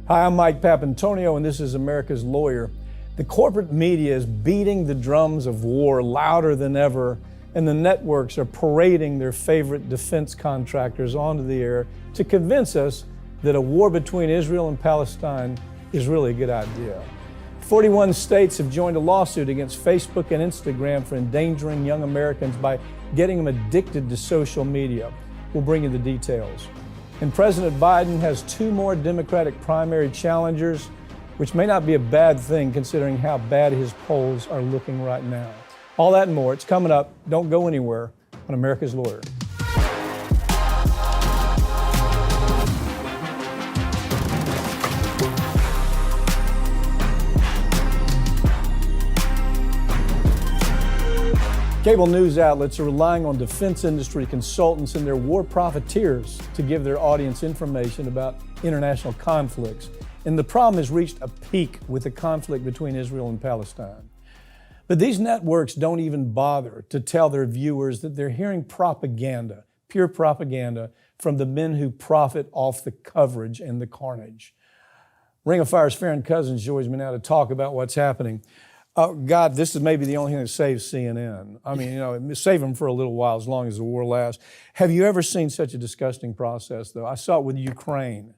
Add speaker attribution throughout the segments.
Speaker 1: Hi, I'm Mike Papantonio, and this is America's Lawyer. The corporate media is beating the drums of war louder than ever, and the networks are parading their favorite defense contractors onto the air to convince us that a war between Israel and Palestine is really a good idea. 41 states have joined a lawsuit against Facebook and Instagram for endangering young Americans by getting them addicted to social media. We'll bring you the details. And President Biden has two more Democratic primary challengers, which may not be a bad thing considering how bad his polls are looking right now. All that and more, it's coming up. Don't go anywhere on America's Lawyer. Cable news outlets are relying on defense industry consultants and their war profiteers to give their audience information about international conflicts. And the problem has reached a peak with the conflict between Israel and Palestine. But these networks don't even bother to tell their viewers that they're hearing propaganda, pure propaganda, from the men who profit off the coverage and the carnage. Ring of Fire's Farron Cousins joins me now to talk about what's happening. Oh, God, this is maybe the only thing that saves CNN. I mean, save them for a little while as long as the war lasts. Have you ever seen such a disgusting process, though? I saw it with Ukraine.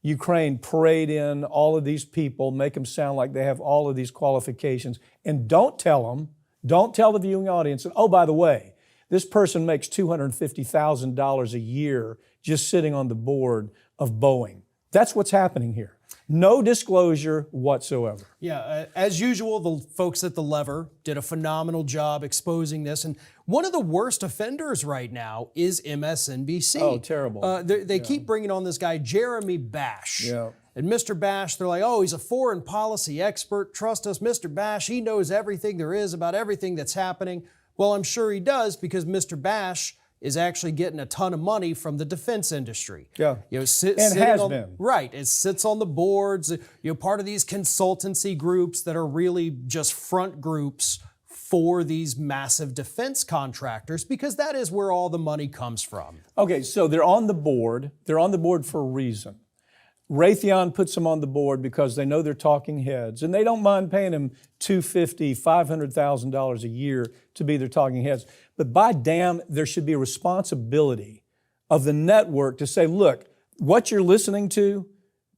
Speaker 1: Ukraine parade in all of these people, make them sound like they have all of these qualifications, and don't tell the viewing audience, and oh, by the way, this person makes $250,000 a year just sitting on the board of Boeing. That's what's happening here. No disclosure whatsoever.
Speaker 2: Yeah, as usual, the folks at The Lever did a phenomenal job exposing this. And one of the worst offenders right now is MSNBC.
Speaker 1: Oh, terrible.
Speaker 2: They keep bringing on this guy, Jeremy Bash.
Speaker 1: Yeah.
Speaker 2: And Mr. Bash, they're like, oh, he's a foreign policy expert. Trust us, Mr. Bash, he knows everything there is about everything that's happening. Well, I'm sure he does because Mr. Bash is actually getting a ton of money from the defense industry.
Speaker 1: Yeah,
Speaker 2: you know,
Speaker 1: been.
Speaker 2: Right, it sits on the boards, part of these consultancy groups that are really just front groups for these massive defense contractors because that is where all the money comes from.
Speaker 1: Okay, so they're on the board. They're on the board for a reason. Raytheon puts them on the board because they know they're talking heads, and they don't mind paying them $250,000, $500,000 a year to be their talking heads. But by damn, there should be a responsibility of the network to say, look, what you're listening to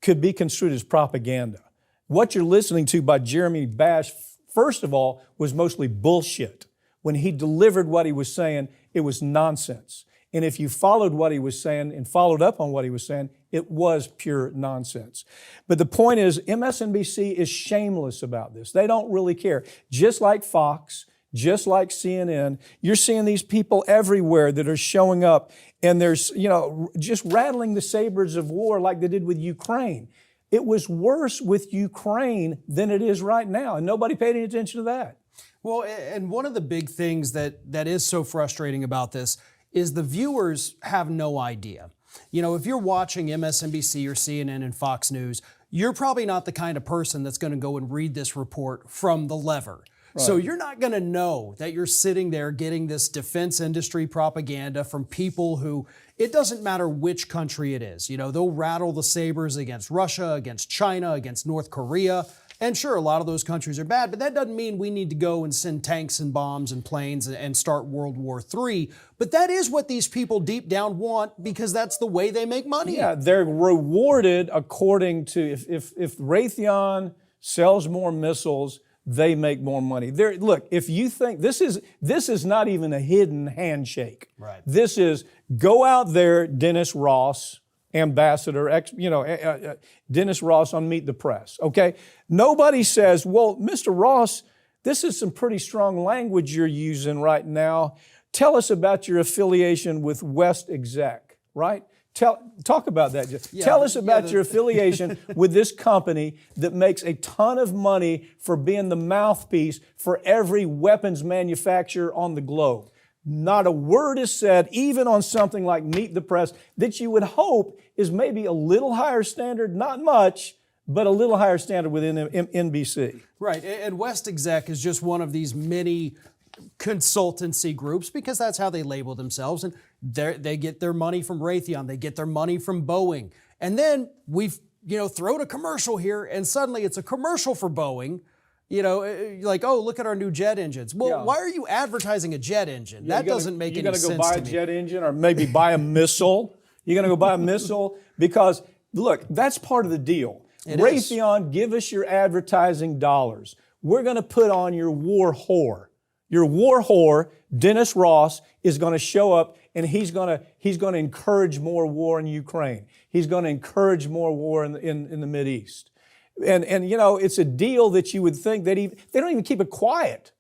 Speaker 1: could be construed as propaganda. What you're listening to by Jeremy Bash, first of all, was mostly bullshit. When he delivered what he was saying, it was nonsense. And if you followed what he was saying and followed up on what he was saying, it was pure nonsense. But the point is, MSNBC is shameless about this. They don't really care. Just like Fox, just like CNN, you're seeing these people everywhere that are showing up and there's, just rattling the sabers of war like they did with Ukraine. It was worse with Ukraine than it is right now, and nobody paid any attention to that.
Speaker 2: Well, and one of the big things that is so frustrating about this is the viewers have no idea. If you're watching MSNBC or CNN and Fox News, you're probably not the kind of person that's going to go and read this report from The Lever. Right. So you're not going to know that you're sitting there getting this defense industry propaganda from people who, it doesn't matter which country it is. They'll rattle the sabers against Russia, against China, against North Korea. And sure, a lot of those countries are bad, but that doesn't mean we need to go and send tanks and bombs and planes and start World War III. But that is what these people deep down want because that's the way they make money.
Speaker 1: Yeah, they're rewarded according to, if Raytheon sells more missiles, they make more money. Look, if you think, this is not even a hidden handshake.
Speaker 2: Right.
Speaker 1: This is, go out there, Dennis Ross, ambassador, Dennis Ross on Meet the Press, okay? Nobody says, well, Mr. Ross, this is some pretty strong language you're using right now. Tell us about your affiliation with West Exec, right? Talk about that. Yeah, tell us about your affiliation with this company that makes a ton of money for being the mouthpiece for every weapons manufacturer on the globe. Not a word is said, even on something like Meet the Press, that you would hope is maybe a little higher standard, not much, but a little higher standard within NBC.
Speaker 2: Right, and West Exec is just one of these many consultancy groups because that's how they label themselves. And they get their money from Raytheon. They get their money from Boeing. And then we've throw a commercial here, and suddenly it's a commercial for Boeing. Like, oh, look at our new jet engines. Well, why are you advertising a jet engine? That doesn't make any sense to me.
Speaker 1: You're going to go buy a jet engine or maybe buy a missile. You're going to go buy a missile because, look, that's part of the deal. Raytheon, give us your advertising dollars. We're going to put on your war whore. Your war whore, Dennis Ross, is going to show up and he's going to encourage more war in Ukraine. He's going to encourage more war in the Mideast. And it's a deal that you would think that they don't even keep it quiet.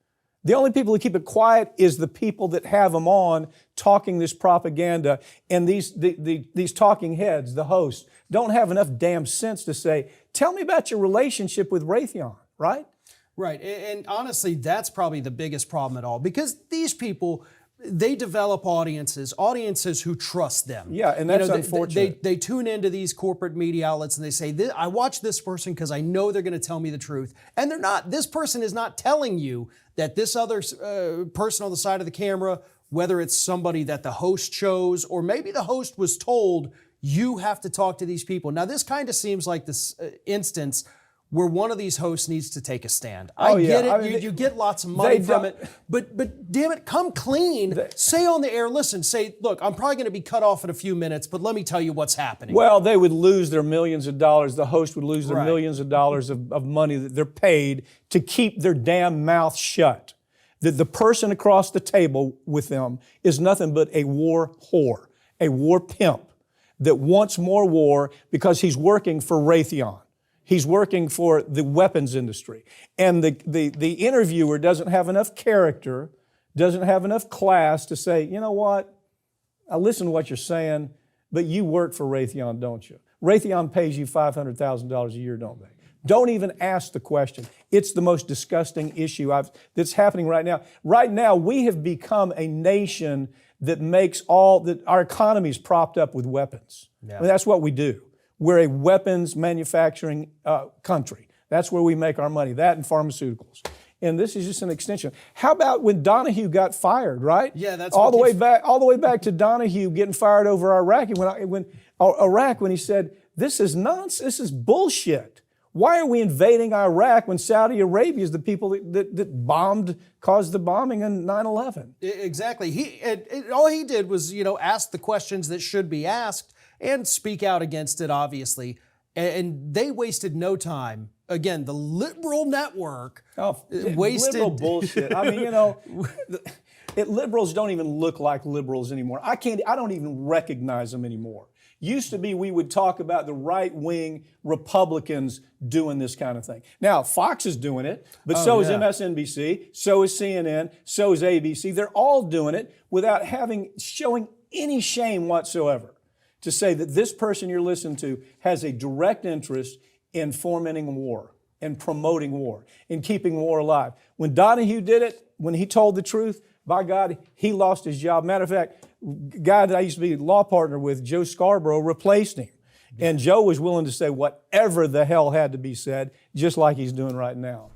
Speaker 1: The only people who keep it quiet is the people that have them on talking this propaganda, and these talking heads, the hosts, don't have enough damn sense to say, tell me about your relationship with Raytheon, right?
Speaker 2: Right, and honestly, that's probably the biggest problem at all, because these people, they develop audiences who trust them.
Speaker 1: Yeah, and that's unfortunate.
Speaker 2: They tune into these corporate media outlets and they say, I watch this person because I know they're going to tell me the truth. And they're not. This person is not telling you that this other person on the side of the camera, whether it's somebody that the host chose or maybe the host was told, you have to talk to these people. Now, this kind of seems like this instance where one of these hosts needs to take a stand. I get it. I mean, you get lots of money from it, but damn it, come clean. Say on the air, listen, say, look, I'm probably going to be cut off in a few minutes, but let me tell you what's happening.
Speaker 1: Well, they would lose their millions of dollars. The host would lose their millions of dollars of money that they're paid to keep their damn mouth shut. The person across the table with them is nothing but a war whore, a war pimp that wants more war because he's working for Raytheon. He's working for the weapons industry. And the interviewer doesn't have enough character, doesn't have enough class to say, you know what, I listen to what you're saying, but you work for Raytheon, don't you? Raytheon pays you $500,000 a year, don't they? Don't even ask the question. It's the most disgusting issue that's happening right now. Right now, we have become a nation that makes our economy is propped up with weapons. Yeah. I mean, that's what we do. We're a weapons manufacturing country. That's where we make our money, that and pharmaceuticals. And this is just an extension. How about when Donahue got fired, right?
Speaker 2: Yeah, that's
Speaker 1: all the way back to Donahue getting fired over Iraq. When he said, this is nonsense, this is bullshit. Why are we invading Iraq when Saudi Arabia is the people that caused the bombing in 9/11?
Speaker 2: Exactly. All he did was, ask the questions that should be asked and speak out against it, obviously. And they wasted no time. Again, the liberal network wasted...
Speaker 1: Liberal bullshit. I mean, liberals don't even look like liberals anymore. I don't even recognize them anymore. Used to be we would talk about the right-wing Republicans doing this kind of thing. Now, Fox is doing it, but so is MSNBC, so is CNN, so is ABC. They're all doing it without showing any shame whatsoever to say that this person you're listening to has a direct interest in fomenting war and promoting war and keeping war alive. When Donahue did it, when he told the truth, by God, he lost his job. Matter of fact, guy that I used to be law partner with, Joe Scarborough, replaced him. And Joe was willing to say whatever the hell had to be said, just like he's doing right now.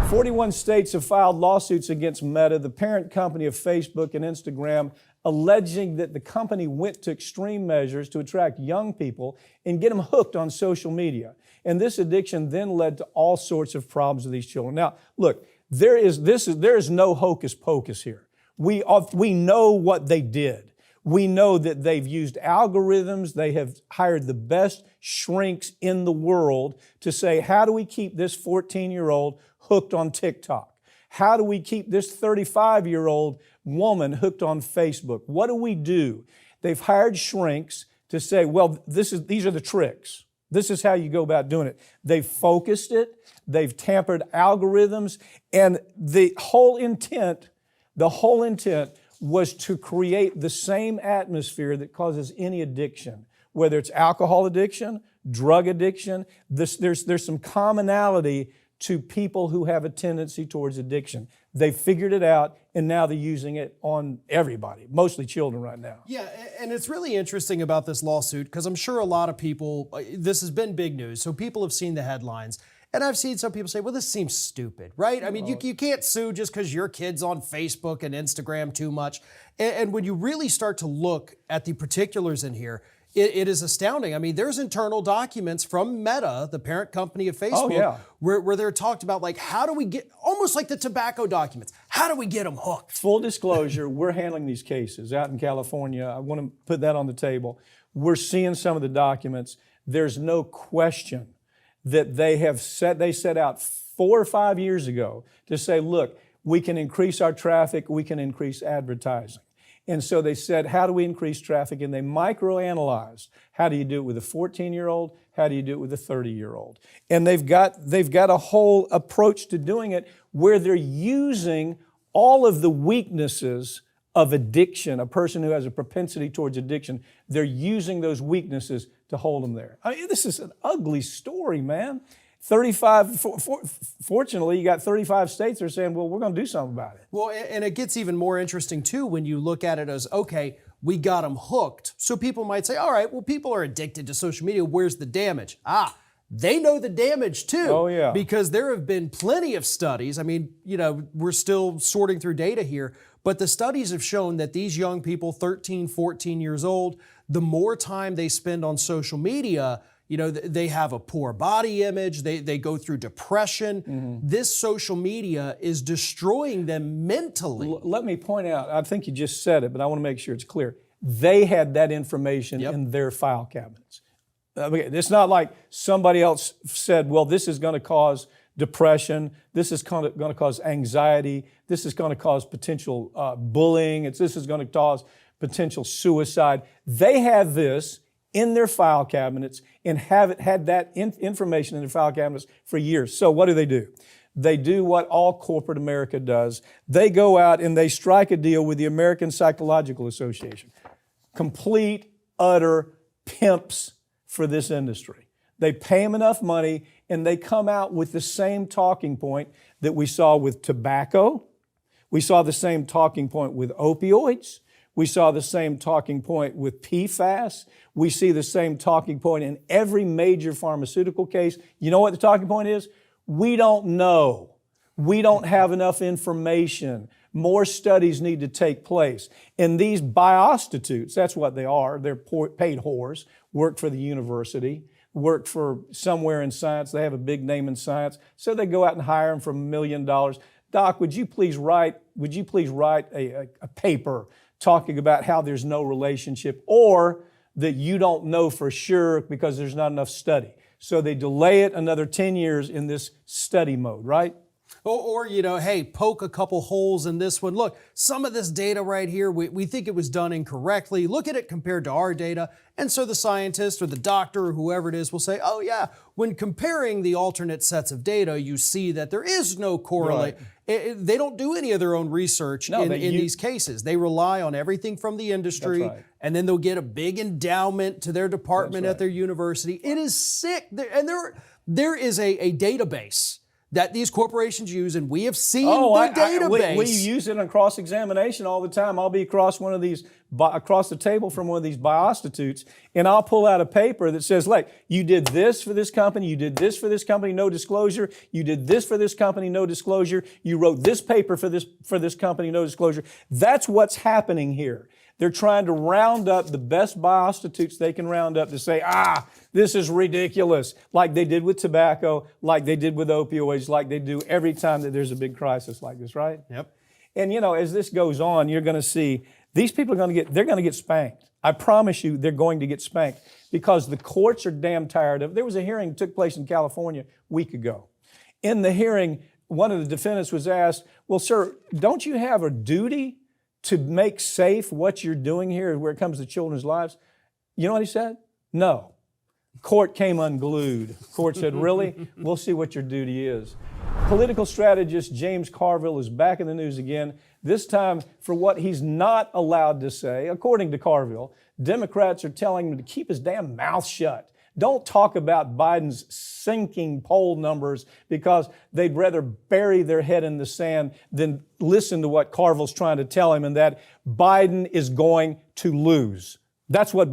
Speaker 1: 41 states have filed lawsuits against Meta, the parent company of Facebook and Instagram, alleging that the company went to extreme measures to attract young people and get them hooked on social media. And this addiction then led to all sorts of problems with these children. Now, look, there is no hocus pocus here. We know what they did. We know that they've used algorithms. They have hired the best shrinks in the world to say, how do we keep this 14-year-old hooked on TikTok? How do we keep this 35-year-old woman hooked on Facebook? What do we do? They've hired shrinks to say, well, these are the tricks. This is how you go about doing it. They've focused it. They've tampered algorithms. And the whole intent was to create the same atmosphere that causes any addiction, whether it's alcohol addiction, drug addiction. There's some commonality to people who have a tendency towards addiction. They figured it out, and now they're using it on everybody, mostly children right now.
Speaker 2: Yeah, and it's really interesting about this lawsuit because I'm sure a lot of people, this has been big news, so people have seen the headlines. And I've seen some people say, well, this seems stupid, right? I mean, you can't sue just because your kid's on Facebook and Instagram too much. And when you really start to look at the particulars in here, It is astounding. I mean, there's internal documents from Meta, the parent company of Facebook,
Speaker 1: yeah.
Speaker 2: where they're talked about, like, how do we get, almost like the tobacco documents, how do we get them hooked?
Speaker 1: Full disclosure, we're handling these cases out in California. I want to put that on the table. We're seeing some of the documents. There's no question that they set out 4 or 5 years ago to say, look, we can increase our traffic, we can increase advertising. And so they said, how do we increase traffic? And they microanalyzed. How do you do it with a 14-year-old? How do you do it with a 30-year-old? And they've got a whole approach to doing it where they're using all of the weaknesses of addiction, a person who has a propensity towards addiction. They're using those weaknesses to hold them there. I mean, this is an ugly story, man. 35, fortunately, you got 35 states that are saying, well, we're going to do something about it.
Speaker 2: Well, and it gets even more interesting, too, when you look at it as, okay, we got them hooked. So people might say, all right, well, people are addicted to social media. Where's the damage? They know the damage, too.
Speaker 1: Oh, yeah.
Speaker 2: Because there have been plenty of studies. I mean, we're still sorting through data here, but the studies have shown that these young people, 13, 14 years old, the more time they spend on social media, they have a poor body image, they go through depression. Mm-hmm. This social media is destroying them mentally.
Speaker 1: Let me point out, I think you just said it, but I want to make sure it's clear. They had that information in their file cabinets. It's not like somebody else said, well, this is going to cause depression, this is going to cause anxiety, this is going to cause potential bullying, this is going to cause potential suicide. They had this in their file cabinets and had that information in their file cabinets for years. So what do? They do what all corporate America does. They go out and they strike a deal with the American Psychological Association. Complete, utter pimps for this industry. They pay them enough money and they come out with the same talking point that we saw with tobacco. We saw the same talking point with opioids. We saw the same talking point with PFAS. We see the same talking point in every major pharmaceutical case. You know what the talking point is? We don't know. We don't have enough information. More studies need to take place. And these biostitutes, that's what they are. They're paid whores, work for the university, work for somewhere in science. They have a big name in science. So they go out and hire them for $1 million. Doc, would you please write a paper talking about how there's no relationship or that you don't know for sure because there's not enough study. So they delay it another 10 years in this study mode, right?
Speaker 2: Or hey, poke a couple holes in this one. Look, some of this data right here, we think it was done incorrectly. Look at it compared to our data. And so the scientist or the doctor or whoever it is will say, oh yeah, when comparing the alternate sets of data, you see that there is no correlate. Right. They don't do any of their own research in these cases. They rely on everything from the industry, and then they'll get a big endowment to their department at their university. It is sick. And there is a database that these corporations use, and we have seen the database.
Speaker 1: We use it on cross-examination all the time. I'll be across the table from one of these biostitutes, and I'll pull out a paper that says, like, you did this for this company, you did this for this company, no disclosure, you did this for this company, no disclosure, you wrote this paper for this company, no disclosure. That's what's happening here. They're trying to round up the best biostitutes they can round up to say, this is ridiculous, like they did with tobacco, like they did with opioids, like they do every time that there's a big crisis like this, right?
Speaker 2: Yep.
Speaker 1: And as this goes on, you're going to see these people they're going to get spanked. I promise you they're going to get spanked because the courts are damn tired of it. There was a hearing that took place in California a week ago. In the hearing, one of the defendants was asked, well, sir, don't you have a duty to make safe what you're doing here where it comes to children's lives? You know what he said? No. Court came unglued. Court said, really? We'll see what your duty is. Political strategist James Carville is back in the news again, this time for what he's not allowed to say. According to Carville, Democrats are telling him to keep his damn mouth shut. Don't talk about Biden's sinking poll numbers because they'd rather bury their head in the sand than listen to what Carville's trying to tell him, and that Biden is going to lose. That's what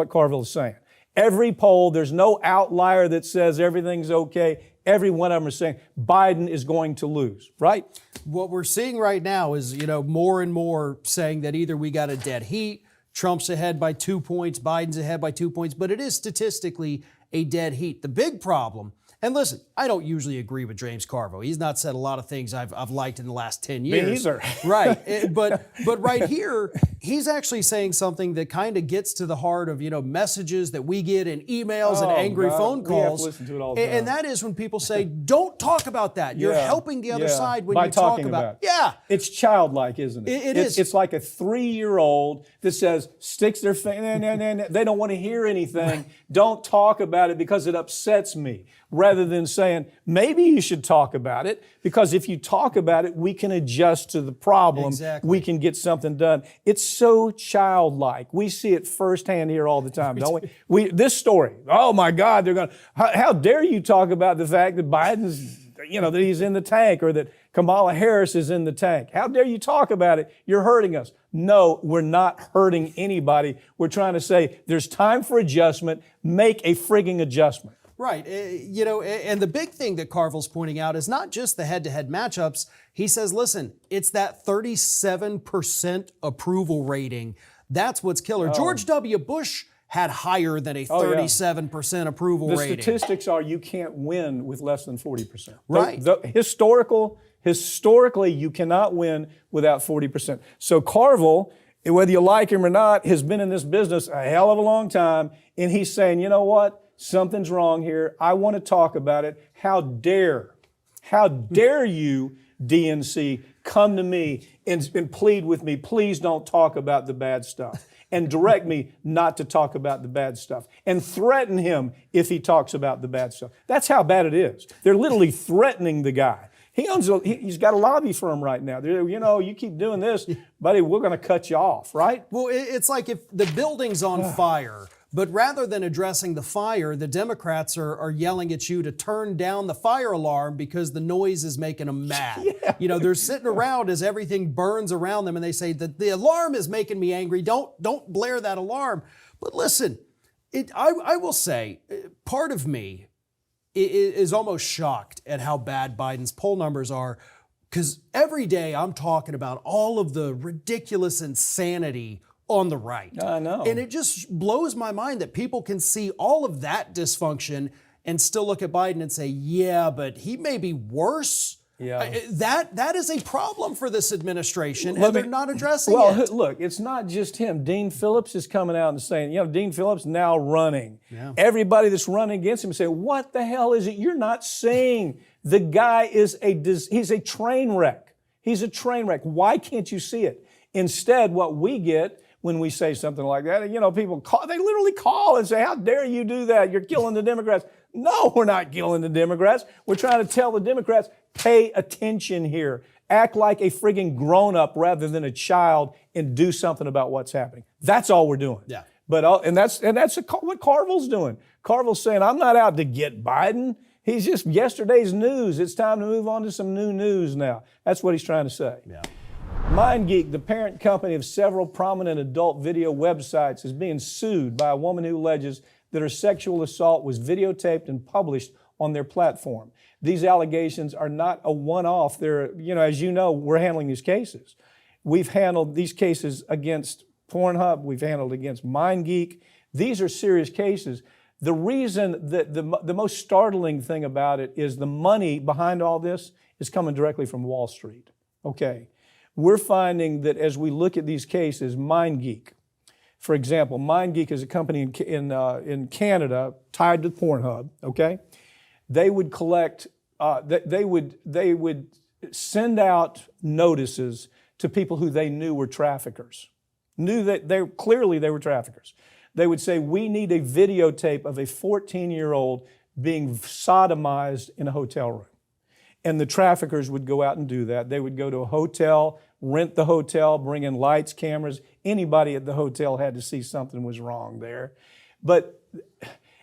Speaker 1: Carville is saying. Every poll, there's no outlier that says everything's okay. Every one of them is saying Biden is going to lose, right?
Speaker 2: What we're seeing right now is, more and more saying that either we got a dead heat, Trump's ahead by 2 points, Biden's ahead by 2 points, but it is statistically a dead heat. The big problem, and listen, I don't usually agree with James Carville. He's not said a lot of things I've liked in the last 10 years.
Speaker 1: Me either.
Speaker 2: Right. But right here, he's actually saying something that kind of gets to the heart of, messages that we get in emails and angry phone calls.
Speaker 1: We have to listen to it all the time.
Speaker 2: And that is when people say, don't talk about that. You're helping the other side when you talk about it. Yeah.
Speaker 1: It's childlike, isn't it?
Speaker 2: It is.
Speaker 1: It's like a 3-year-old that says, sticks their finger, they don't want to hear anything. Don't talk about it because it upsets me. Rather than saying, maybe you should talk about it, because if you talk about it, we can adjust to the problem.
Speaker 2: Exactly.
Speaker 1: We can get something done. It's so childlike. We see it firsthand here all the time, don't we? This story, oh my God, they're going to, how dare you talk about the fact that Biden's, that he's in the tank, or that Kamala Harris is in the tank. How dare you talk about it? You're hurting us. No, we're not hurting anybody. We're trying to say there's time for adjustment. Make a frigging adjustment.
Speaker 2: Right. And the big thing that Carville's pointing out is not just the head-to-head matchups. He says, listen, it's that 37% approval rating. That's what's killer. George W. Bush had higher than a 37% approval rating.
Speaker 1: The statistics are you can't win with less than 40%.
Speaker 2: Right.
Speaker 1: Historically, you cannot win without 40%. So Carville, whether you like him or not, has been in this business a hell of a long time, and he's saying, you know what? Something's wrong here. I want to talk about it. How dare you, DNC, come to me and plead with me, please don't talk about the bad stuff, and direct me not to talk about the bad stuff, and threaten him if he talks about the bad stuff. That's how bad it is. They're literally threatening the guy. He's got a lobby firm right now. You keep doing this, buddy, we're going to cut you off, right?
Speaker 2: Well, it's like if the building's on fire, but rather than addressing the fire, the Democrats are yelling at you to turn down the fire alarm because the noise is making them mad.
Speaker 1: Yeah.
Speaker 2: They're sitting around as everything burns around them, and they say that the alarm is making me angry. Don't blare that alarm. But listen, I will say, part of me is almost shocked at how bad Biden's poll numbers are, because every day I'm talking about all of the ridiculous insanity on the right.
Speaker 1: I know.
Speaker 2: And it just blows my mind that people can see all of that dysfunction and still look at Biden and say, yeah, but he may be worse.
Speaker 1: Yeah.
Speaker 2: That is a problem for this administration, and they're not addressing it.
Speaker 1: Well, look, it's not just him. Dean Phillips is coming out and saying, Dean Phillips now running.
Speaker 2: Yeah.
Speaker 1: Everybody that's running against him is saying, what the hell is it you're not seeing? The guy is he's a train wreck. He's a train wreck. Why can't you see it? Instead, what we get when we say something like that, people they literally call and say, how dare you do that? You're killing the Democrats. No, we're not killing the Democrats. We're trying to tell the Democrats, pay attention here. Act like a frigging grown-up rather than a child and do something about what's happening. That's all we're doing.
Speaker 2: Yeah.
Speaker 1: But that's what Carville's doing. Carville's saying, I'm not out to get Biden. He's just yesterday's news. It's time to move on to some new news now. That's what he's trying to say.
Speaker 2: Yeah.
Speaker 1: MindGeek, the parent company of several prominent adult video websites, is being sued by a woman who alleges that her sexual assault was videotaped and published on their platform. These allegations are not a one-off. They're, as you know, we're handling these cases. We've handled these cases against Pornhub. We've handled against MindGeek. These are serious cases. The reason that the most startling thing about it is the money behind all this is coming directly from Wall Street. Okay. We're finding that as we look at these cases, MindGeek, for example, MindGeek is a company in Canada tied to Pornhub. Okay, they would collect, they would send out notices to people who they knew were traffickers, knew that they were traffickers. They would say, we need a videotape of a 14-year-old being sodomized in a hotel room. And the traffickers would go out and do that. They would go to a hotel, rent the hotel, bring in lights, cameras. Anybody at the hotel had to see something was wrong there. But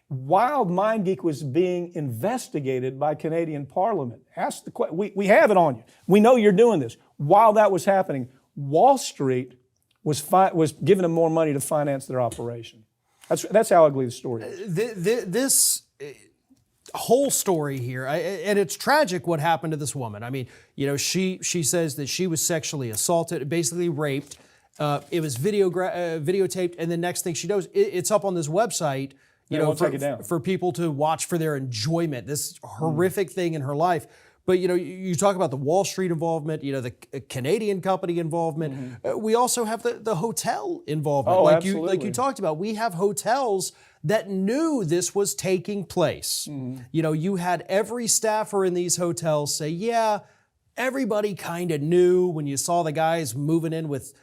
Speaker 1: while MindGeek was being investigated by Canadian Parliament, ask the question. We have it on you. We know you're doing this. While that was happening, Wall Street was giving them more money to finance their operation. That's how ugly the story is.
Speaker 2: This whole story here, and it's tragic what happened to this woman. I mean, she says that she was sexually assaulted, basically raped, It was videotaped, and the next thing she knows, it's up on this website.
Speaker 1: Take it down.
Speaker 2: For people to watch for their enjoyment. This horrific thing in her life. But you talk about the Wall Street involvement, the Canadian company involvement. We also have the hotel involvement, like you talked about. We have hotels that knew this was taking place. You had every staffer in these hotels say, "Yeah, everybody kind of knew when you saw the guys moving in with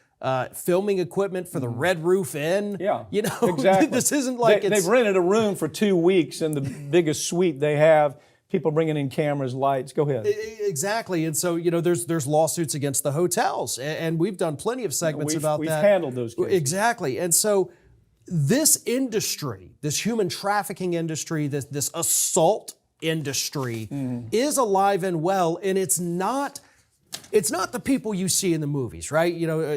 Speaker 2: filming equipment for the Red Roof Inn."
Speaker 1: Yeah,
Speaker 2: exactly. This isn't like
Speaker 1: they've rented a room for 2 weeks in the biggest suite they have. People bringing in cameras, lights. Go ahead.
Speaker 2: Exactly, and so there's lawsuits against the hotels, and we've done plenty of segments about that.
Speaker 1: We've handled those cases.
Speaker 2: Exactly, and so this industry, this human trafficking industry, this assault industry, is alive and well, and it's not the people you see in the movies, right?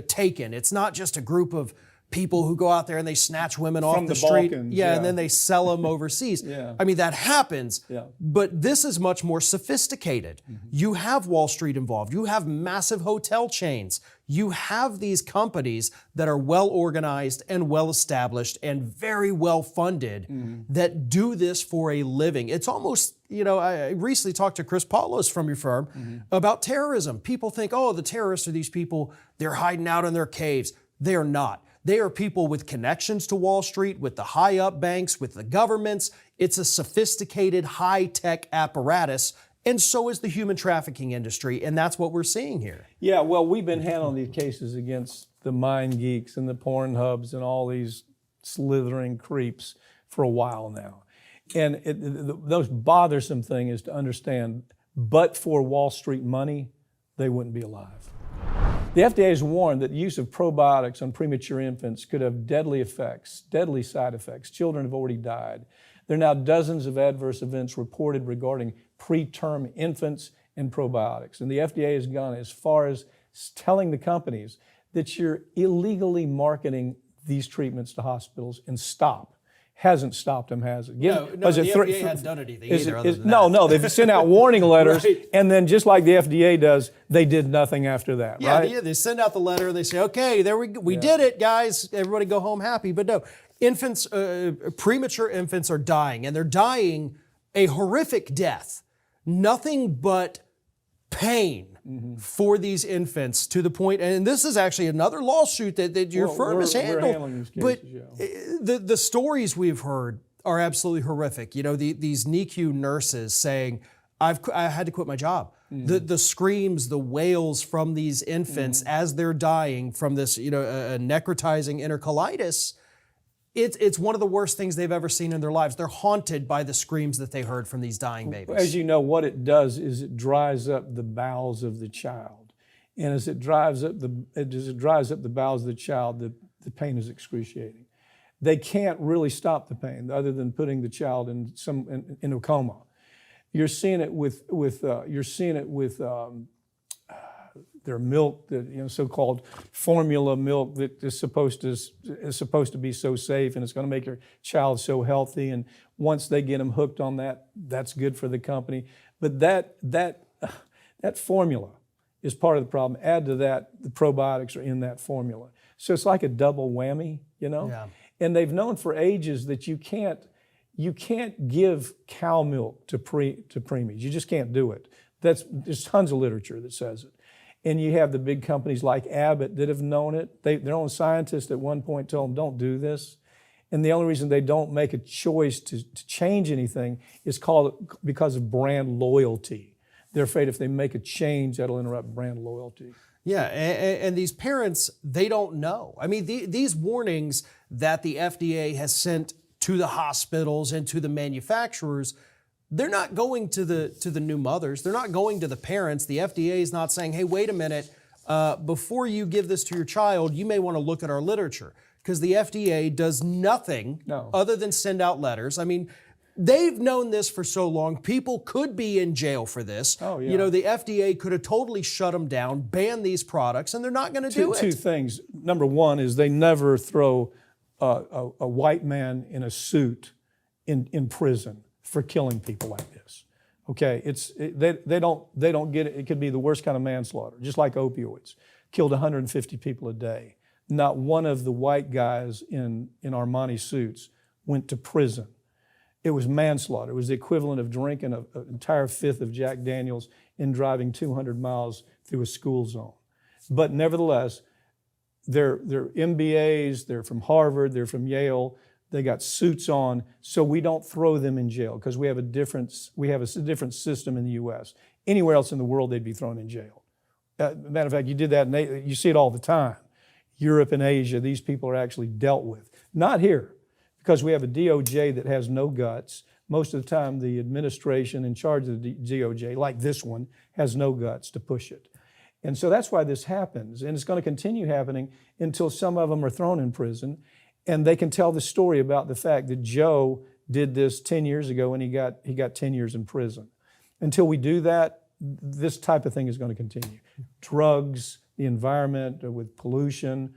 Speaker 2: Taken. It's not just a group of people who go out there and they snatch women off the street.
Speaker 1: Balkans,
Speaker 2: and then they sell them overseas. I mean, that happens, but this is much more sophisticated. You have Wall Street involved. You have massive hotel chains. You have these companies that are well organized and well established and very well funded that do this for a living. It's almost, I recently talked to Chris Paulos from your firm about terrorism. People think, oh, the terrorists are these people, they're hiding out in their caves. They are not. They are people with connections to Wall Street, with the high-up banks, with the governments. It's a sophisticated, high-tech apparatus, and so is the human trafficking industry, and that's what we're seeing here.
Speaker 1: Yeah, well, we've been handling these cases against the Mind Geeks and the Pornhubs and all these slithering creeps for a while now. And the most bothersome thing is to understand, but for Wall Street money, they wouldn't be alive. The FDA has warned that the use of probiotics on premature infants could have deadly effects, deadly side effects. Children have already died. There are now dozens of adverse events reported regarding preterm infants and probiotics. And the FDA has gone as far as telling the companies that you're illegally marketing these treatments to hospitals and stop. Hasn't stopped them, has it?
Speaker 2: No, the FDA hadn't done anything either.
Speaker 1: No, they've sent out warning letters, and then just like the FDA does, they did nothing after that, right?
Speaker 2: Yeah, they send out the letter and they say, okay, there we did it, guys. Everybody go home happy. But no, infants, premature infants are dying, and they're dying a horrific death. Nothing but pain for these infants, to the point, and this is actually another lawsuit that your firm has handled.
Speaker 1: We're handling these cases,
Speaker 2: but the stories we've heard are absolutely horrific. These NICU nurses saying, I had to quit my job. The screams, the wails from these infants as they're dying from this, a necrotizing enterocolitis. It's one of the worst things they've ever seen in their lives. They're haunted by the screams that they heard from these dying babies.
Speaker 1: As you know, what it does is it dries up the bowels of the child. And as it dries up the bowels of the child, the pain is excruciating. They can't really stop the pain other than putting the child in a coma. You're seeing it with their milk, so-called formula milk that is supposed to be so safe, and it's going to make your child so healthy. And once they get them hooked on that, that's good for the company. But that formula is part of the problem. Add to that, the probiotics are in that formula, so it's like a double whammy,
Speaker 2: Yeah.
Speaker 1: And they've known for ages that you can't give cow milk to preemies. You just can't do it. There's tons of literature that says it. And you have the big companies like Abbott that have known it. Their own scientists at one point told them, don't do this. And the only reason they don't make a choice to change anything is because of brand loyalty. They're afraid if they make a change, that'll interrupt brand loyalty.
Speaker 2: Yeah, and these parents, they don't know. I mean, these warnings that the FDA has sent to the hospitals and to the manufacturers, they're not going to the new mothers. They're not going to the parents. The FDA is not saying, hey, wait a minute, before you give this to your child, you may want to look at our literature. Because the FDA does nothing other than send out letters. I mean, they've known this for so long. People could be in jail for this.
Speaker 1: Oh, yeah.
Speaker 2: The FDA could have totally shut them down, banned these products, and they're not going to do it.
Speaker 1: Two things. Number one is they never throw a white man in a suit in prison for killing people like this. Okay, they don't get it. It could be the worst kind of manslaughter, just like opioids. Killed 150 people a day. not one of the white guys in Armani suits went to prison. It was manslaughter. It was the equivalent of drinking an entire fifth of Jack Daniels and driving 200 miles through a school zone. But nevertheless, they're MBAs, they're from Harvard, they're from Yale, they got suits on, so we don't throw them in jail because we have a different system in the U.S. Anywhere else in the world, they'd be thrown in jail. Matter of fact, you did that, you see it all the time. Europe and Asia, these people are actually dealt with. Not here, because we have a DOJ that has no guts. Most of the time, the administration in charge of the DOJ, like this one, has no guts to push it. And so that's why this happens. And it's going to continue happening until some of them are thrown in prison. And they can tell the story about the fact that Joe did this 10 years ago and he got 10 years in prison. Until we do that, this type of thing is going to continue. Drugs, the environment with pollution,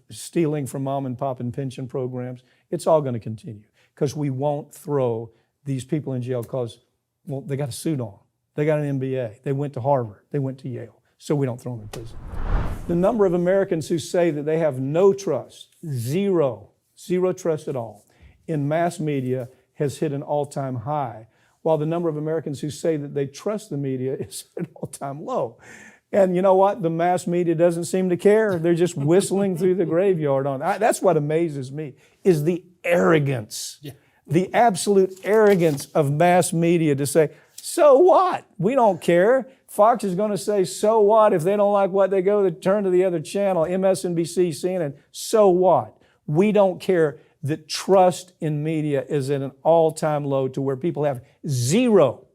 Speaker 1: stealing from mom and pop and pension programs, it's all going to continue because we won't throw these people in jail because, well, they got a suit on. They got an MBA. They went to Harvard. They went to Yale. So we don't throw them in prison. The number of Americans who say that they have no trust, zero trust at all, in mass media has hit an all-time high, while the number of Americans who say that they trust the media is at an all-time low. And you know what? The mass media doesn't seem to care. They're just whistling through the graveyard on. That's what amazes me, is the arrogance, the absolute arrogance of mass media to say, so what? We don't care. Fox is going to say, so what? If they don't like what they go, they turn to the other channel, MSNBC, CNN. So what? We don't care. That trust in media is at an all-time low to where people have zero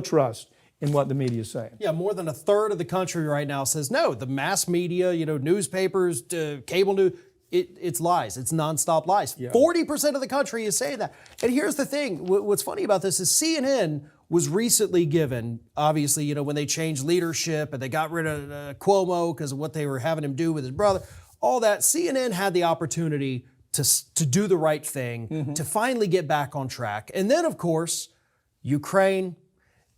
Speaker 1: trust in what the media is saying.
Speaker 2: Yeah, more than a third of the country right now says, no, the mass media, newspapers, cable news, it's lies. It's nonstop lies. 40% of the country is saying that. And here's the thing. What's funny about this is CNN was recently given, obviously, when they changed leadership and they got rid of Cuomo because of what they were having him do with his brother, all that, CNN had the opportunity to do the right thing, to finally get back on track. And then, of course, Ukraine,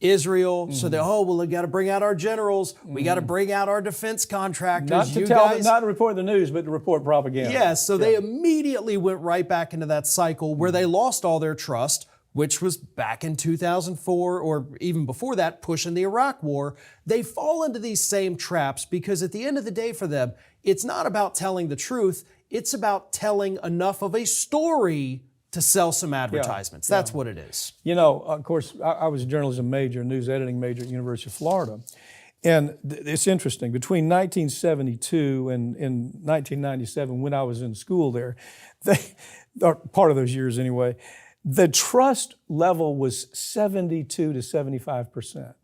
Speaker 2: Israel, so we got to bring out our generals. We got to bring out our defense contractors.
Speaker 1: Not to report the news, but to report propaganda.
Speaker 2: Yes, so they immediately went right back into that cycle where they lost all their trust, which was back in 2004 or even before that, pushing the Iraq War. They fall into these same traps because at the end of the day for them, it's not about telling the truth. It's about telling enough of a story to sell some advertisements. That's what it is.
Speaker 1: Of course, I was a journalism major, news editing major at the University of Florida. And it's interesting. Between 1972 and 1997, when I was in school there, or part of those years anyway, the trust level was 72 to 75%.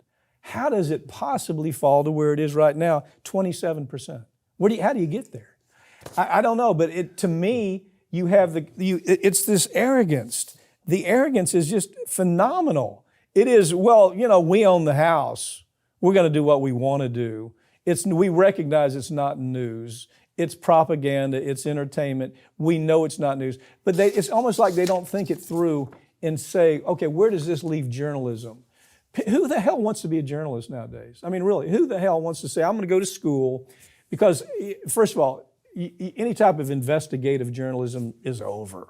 Speaker 1: How does it possibly fall to where it is right now, 27%? How do you get there? I don't know, but to me, you have it's this arrogance. The arrogance is just phenomenal. It is, we own the house. We're going to do what we want to do. We recognize it's not news. It's propaganda. It's entertainment. We know it's not news. But it's almost like they don't think it through and say, okay, where does this leave journalism? Who the hell wants to be a journalist nowadays? I mean, really, who the hell wants to say, I'm going to go to school? Because, first of all, any type of investigative journalism is over.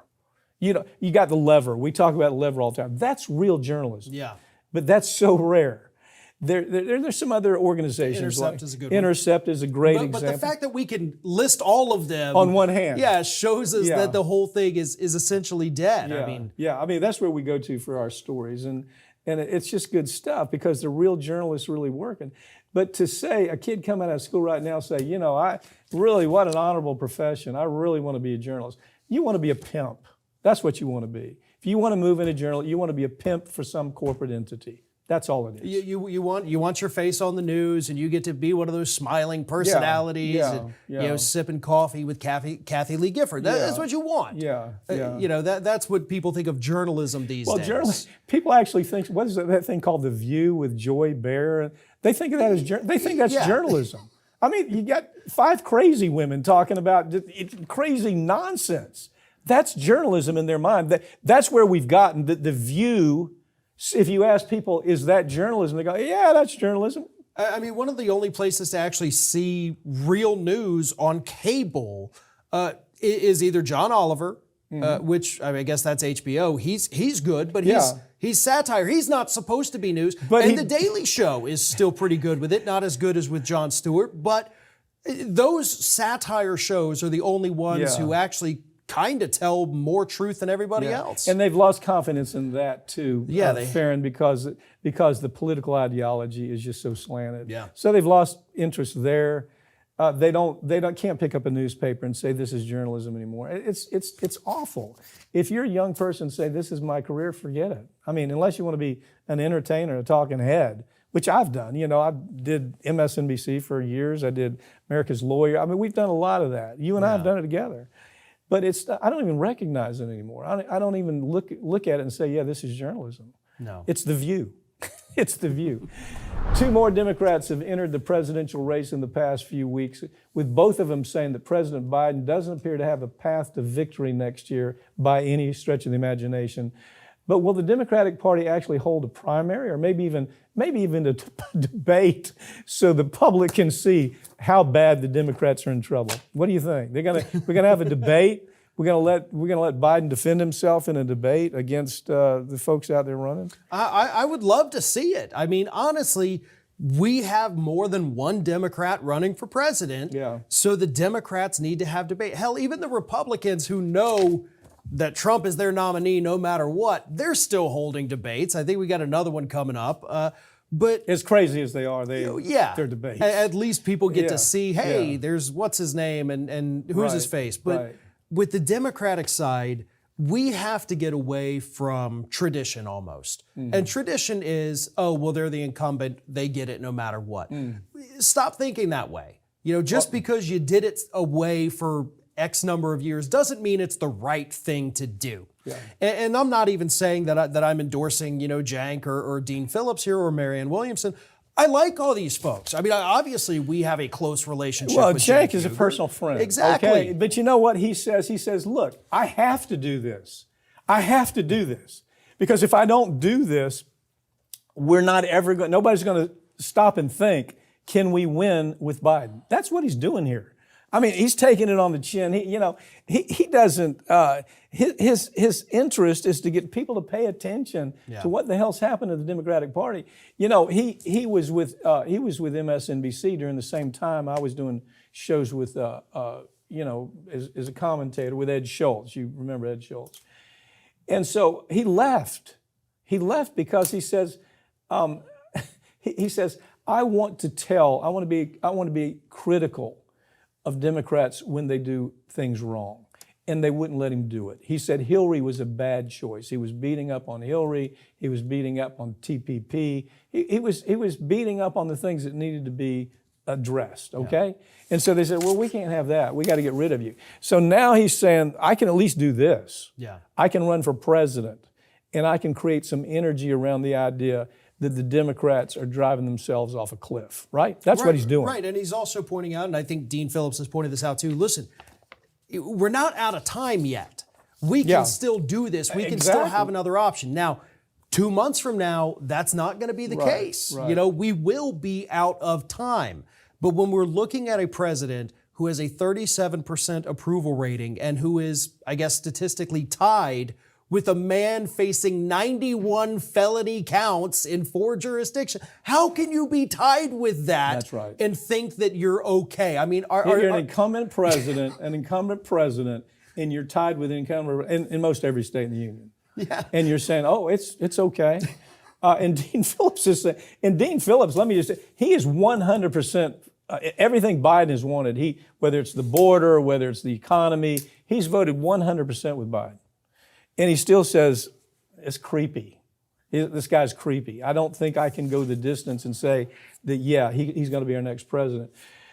Speaker 1: You got the lever. We talk about the lever all the time. That's real journalism.
Speaker 2: Yeah.
Speaker 1: But that's so rare. There's some other organizations.
Speaker 2: Intercept is a good one.
Speaker 1: Intercept is a great example.
Speaker 2: But the fact that we can list all of them
Speaker 1: on one hand,
Speaker 2: shows us that the whole thing is essentially dead.
Speaker 1: I mean, that's where we go to for our stories, and it's just good stuff because the real journalists really working. But to say a kid coming out of school right now say, what an honorable profession. I really want to be a journalist. You want to be a pimp. That's what you want to be. If you want to move into journalism, you want to be a pimp for some corporate entity. That's all it is.
Speaker 2: You want your face on the news, and you get to be one of those smiling personalities, and sipping coffee with Kathy Lee Gifford. That's what you want. That's what people think of journalism these days.
Speaker 1: People actually think, what is that thing called The View with Joy Behar? They think of that as they think that's journalism. I mean, you got 5 crazy women talking about crazy nonsense. That's journalism in their mind. That's where we've gotten the View. If you ask people, is that journalism? They go, yeah, that's journalism.
Speaker 2: I mean, one of the only places to actually see real news on cable is either John Oliver, which I guess that's HBO. He's good, but he's satire. He's not supposed to be news. And The Daily Show is still pretty good with it, not as good as with Jon Stewart, but those satire shows are the only ones who actually kind of tell more truth than everybody else.
Speaker 1: And they've lost confidence in that too, Farron, because the political ideology is just so slanted.
Speaker 2: Yeah.
Speaker 1: So they've lost interest there. They can't pick up a newspaper and say this is journalism anymore. It's awful. If you're a young person, say this is my career, forget it. I mean, unless you want to be an entertainer, a talking head, which I've done. You know, I did MSNBC for years. I did America's Lawyer. I mean, we've done a lot of that. You and I have done it together. But I don't even recognize it anymore. I don't even look at it and say, yeah, this is journalism.
Speaker 2: No.
Speaker 1: It's The View. It's The View. 2 more Democrats have entered the presidential race in the past few weeks, with both of them saying that President Biden doesn't appear to have a path to victory next year by any stretch of the imagination. But will the Democratic Party actually hold a primary, or maybe even a debate, so the public can see how bad the Democrats are in trouble? What do you think? We're gonna have a debate. We're gonna let Biden defend himself in a debate against the folks out there running.
Speaker 2: I would love to see it. I mean, honestly, we have more than one Democrat running for president.
Speaker 1: Yeah.
Speaker 2: So the Democrats need to have debate. Hell, even the Republicans who know that Trump is their nominee no matter what, they're still holding debates. I think we got another one coming up. But
Speaker 1: as crazy as they are, they're debates.
Speaker 2: At least people get to see, hey, there's what's his name and who's his face. But with the Democratic side, we have to get away from tradition almost. And tradition is, oh, well, they're the incumbent, they get it no matter what. Stop thinking that way. You know, just because you did it away for X number of years doesn't mean it's the right thing to do. Yeah. And I'm not even saying that I'm endorsing, Cenk or Dean Phillips here or Marianne Williamson. I like all these folks. I mean, obviously we have a close relationship with
Speaker 1: Cenk is a personal friend.
Speaker 2: Exactly.
Speaker 1: Okay? But you know what he says? He says, look, I have to do this. I have to do this. Because if I don't do this, nobody's going to stop and think, can we win with Biden? That's what he's doing here. I mean, he's taking it on the chin. He doesn't. His interest is to get people to pay attention to what the hell's happened to the Democratic Party. You know, he was with MSNBC during the same time I was doing shows with as a commentator with Ed Schultz. You remember Ed Schultz? And so he left. He left because he says, he says, I want to be critical of Democrats when they do things wrong. And they wouldn't let him do it. He said Hillary was a bad choice. He was beating up on Hillary. He was beating up on TPP. He was beating up on the things that needed to be addressed, okay? Yeah. And so they said, well, we can't have that. We got to get rid of you. So now he's saying, I can at least do this.
Speaker 2: Yeah.
Speaker 1: I can run for president, and I can create some energy around the idea that the Democrats are driving themselves off a cliff, right? That's what he's doing.
Speaker 2: Right, and he's also pointing out, and I think Dean Phillips has pointed this out too, listen, we're not out of time yet. We can still do this. We can still have another option. Now, 2 months from now, that's not going to be the case. Right. We will be out of time. But when we're looking at a president who has a 37% approval rating and who is, I guess, statistically tied with a man facing 91 felony counts in 4 jurisdictions. How can you be tied with that?
Speaker 1: That's right.
Speaker 2: And think that you're okay? I mean,
Speaker 1: you're an incumbent president, and you're tied with an incumbent in most every state in the union.
Speaker 2: Yeah.
Speaker 1: And you're saying, oh, it's okay. And Dean Phillips is saying, let me just say, he is 100%, everything Biden has wanted. Whether it's the border, whether it's the economy, he's voted 100% with Biden. And he still says, it's creepy. This guy's creepy. I don't think I can go the distance and say that, he's going to be our next president.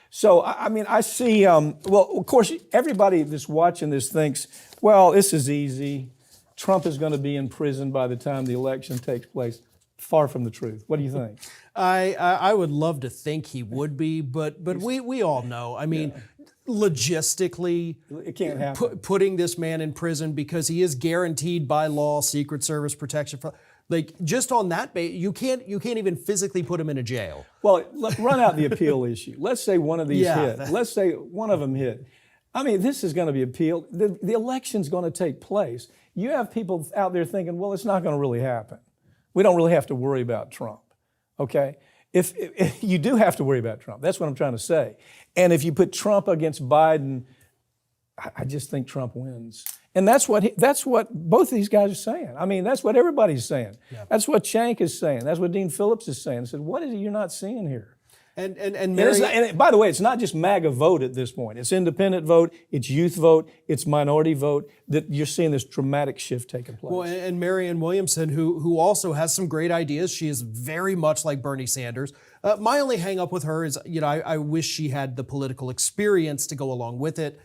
Speaker 1: So, I mean, I see, well, of course, everybody that's watching this thinks, well, this is easy. Trump is going to be in prison by the time the election takes place. Far from the truth. What do you think?
Speaker 2: I would love to think he would be, but we all know. I mean, logistically,
Speaker 1: it can't happen.
Speaker 2: Putting this man in prison because he is guaranteed by law Secret Service protection. Like just on that you can't even physically put him in a jail.
Speaker 1: Well, run out the appeal issue. Let's say one of these hit.
Speaker 2: that-
Speaker 1: Let's say one of them hit. I mean, this is going to be appealed. The election's going to take place. You have people out there thinking, well, it's not going to really happen. We don't really have to worry about Trump, okay? If you do have to worry about Trump, that's what I'm trying to say. And if you put Trump against Biden, I just think Trump wins. And that's what both of these guys are saying. I mean, that's what everybody's saying. Yeah. That's what Cenk is saying. That's what Dean Phillips is saying. I said, what is it you're not seeing here?
Speaker 2: And Mary,
Speaker 1: and by the way, it's not just MAGA vote at this point. It's independent vote, it's youth vote, it's minority vote. That you're seeing this dramatic shift taking place.
Speaker 2: Well, and Marianne Williamson, who also has some great ideas. She is very much like Bernie Sanders. My only hang up with her is, I wish she had the political experience to go along with it.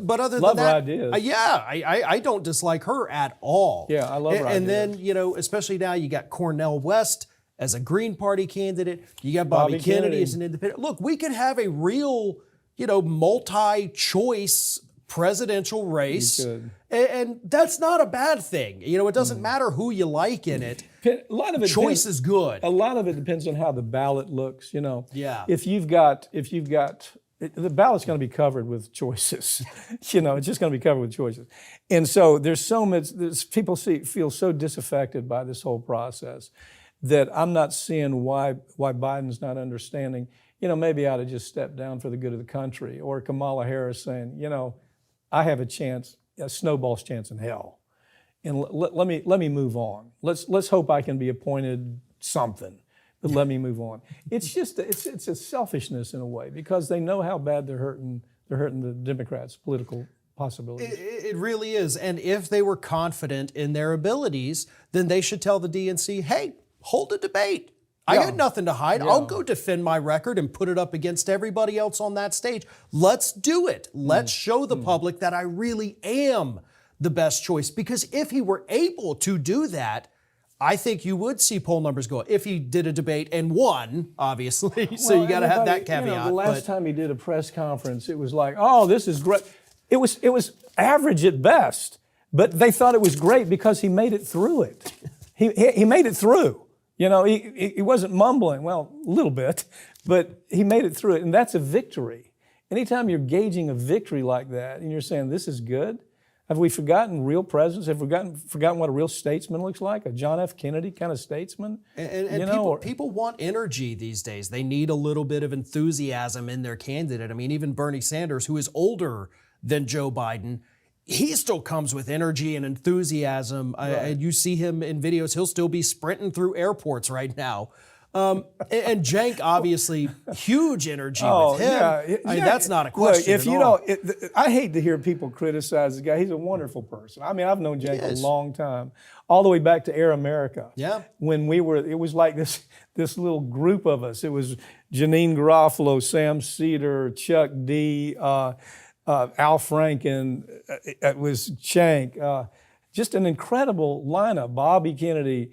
Speaker 2: But other
Speaker 1: love
Speaker 2: than that,
Speaker 1: her ideas.
Speaker 2: I don't dislike her at all.
Speaker 1: Yeah, I love her
Speaker 2: And
Speaker 1: ideas.
Speaker 2: then, especially now, you got Cornel West as a Green Party candidate. You got Bobby Kennedy as an independent. Look, we could have a real, multi-choice presidential race. And that's not a bad thing. It doesn't matter who you like in it.
Speaker 1: A lot of it
Speaker 2: choice is good.
Speaker 1: A lot of it depends on how the ballot looks,
Speaker 2: Yeah.
Speaker 1: If you've got the ballot's going to be covered with choices. It's just going to be covered with choices. And so there's so much, people feel so disaffected by this whole process that I'm not seeing why Biden's not understanding, maybe I ought to just step down for the good of the country. Or Kamala Harris saying, I have a snowball's chance in hell. And let me move on. Let's hope I can be appointed something. But let me move on. It's just it's a selfishness in a way because they know how bad they're hurting the Democrats' political possibilities.
Speaker 2: It really is. And if they were confident in their abilities, then they should tell the DNC, hey, hold a debate. I got nothing to hide. I'll go defend my record and put it up against everybody else on that stage. Let's do it. Let's show the public that I really am the best choice. Because if he were able to do that, I think you would see poll numbers go up if he did a debate and won, obviously. So you got to have that caveat.
Speaker 1: The last time he did a press conference, it was like, oh, this is great. It was average at best, but they thought it was great because he made it through it. He made it through. He wasn't mumbling, well, a little bit, but he made it through it, and that's a victory. Anytime you're gauging a victory like that and you're saying this is good, have we forgotten real presidents? Have we forgotten what a real statesman looks like? A John F. Kennedy kind of statesman?
Speaker 2: And people want energy these days. They need a little bit of enthusiasm in their candidate. I mean, even Bernie Sanders, who is older than Joe Biden, he still comes with energy and enthusiasm. Right. And you see him in videos, he'll still be sprinting through airports right now. And Cenk, obviously, huge energy with him.
Speaker 1: Yeah.
Speaker 2: I mean, that's not a question.
Speaker 1: Look, if you don't, I hate to hear people criticize the guy. He's a wonderful person. I mean, I've known Cenk a long time, all the way back to Air America.
Speaker 2: Yeah.
Speaker 1: When it was like this little group of us. It was Janine Garofalo, Sam Cedar, Chuck D, Al Franken. It was Cenk. Just an incredible lineup. Bobby Kennedy.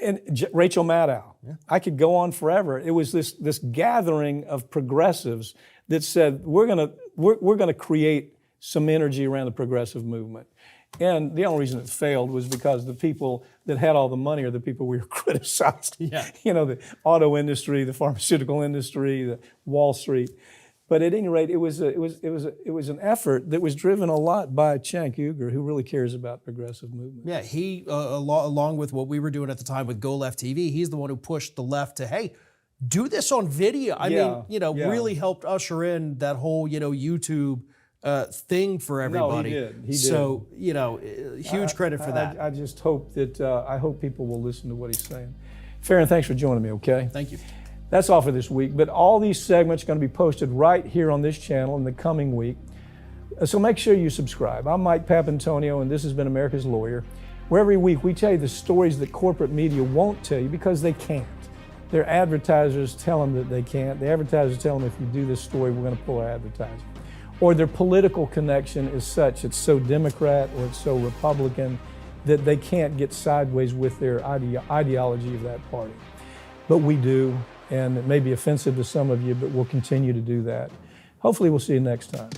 Speaker 1: And Rachel Maddow. Yeah. I could go on forever. It was this gathering of progressives that said we're gonna create some energy around the progressive movement. And the only reason it failed was because the people that had all the money are the people we were criticized.
Speaker 2: Yeah.
Speaker 1: The auto industry, the pharmaceutical industry, the Wall Street. But at any rate, it was an effort that was driven a lot by Cenk Uygur, who really cares about progressive movement.
Speaker 2: Yeah, he along with what we were doing at the time with Go Left TV, he's the one who pushed the left to, hey, do this on video. I mean, really helped usher in that whole YouTube thing for everybody.
Speaker 1: No, he did.
Speaker 2: So huge credit for that.
Speaker 1: I just hope that I hope people will listen to what he's saying. Farron, thanks for joining me. Okay.
Speaker 2: Thank you.
Speaker 1: That's all for this week, but all these segments are going to be posted right here on this channel in the coming week. So make sure you subscribe. I'm Mike Papantonio, and this has been America's Lawyer, where every week we tell you the stories that corporate media won't tell you because they can't. Their advertisers tell them that they can't. The advertisers tell them if you do this story, we're going to pull our advertising. Or their political connection is such, it's so Democrat or it's so Republican that they can't get sideways with their ideology of that party. But we do. And it may be offensive to some of you, but we'll continue to do that. Hopefully we'll see you next time.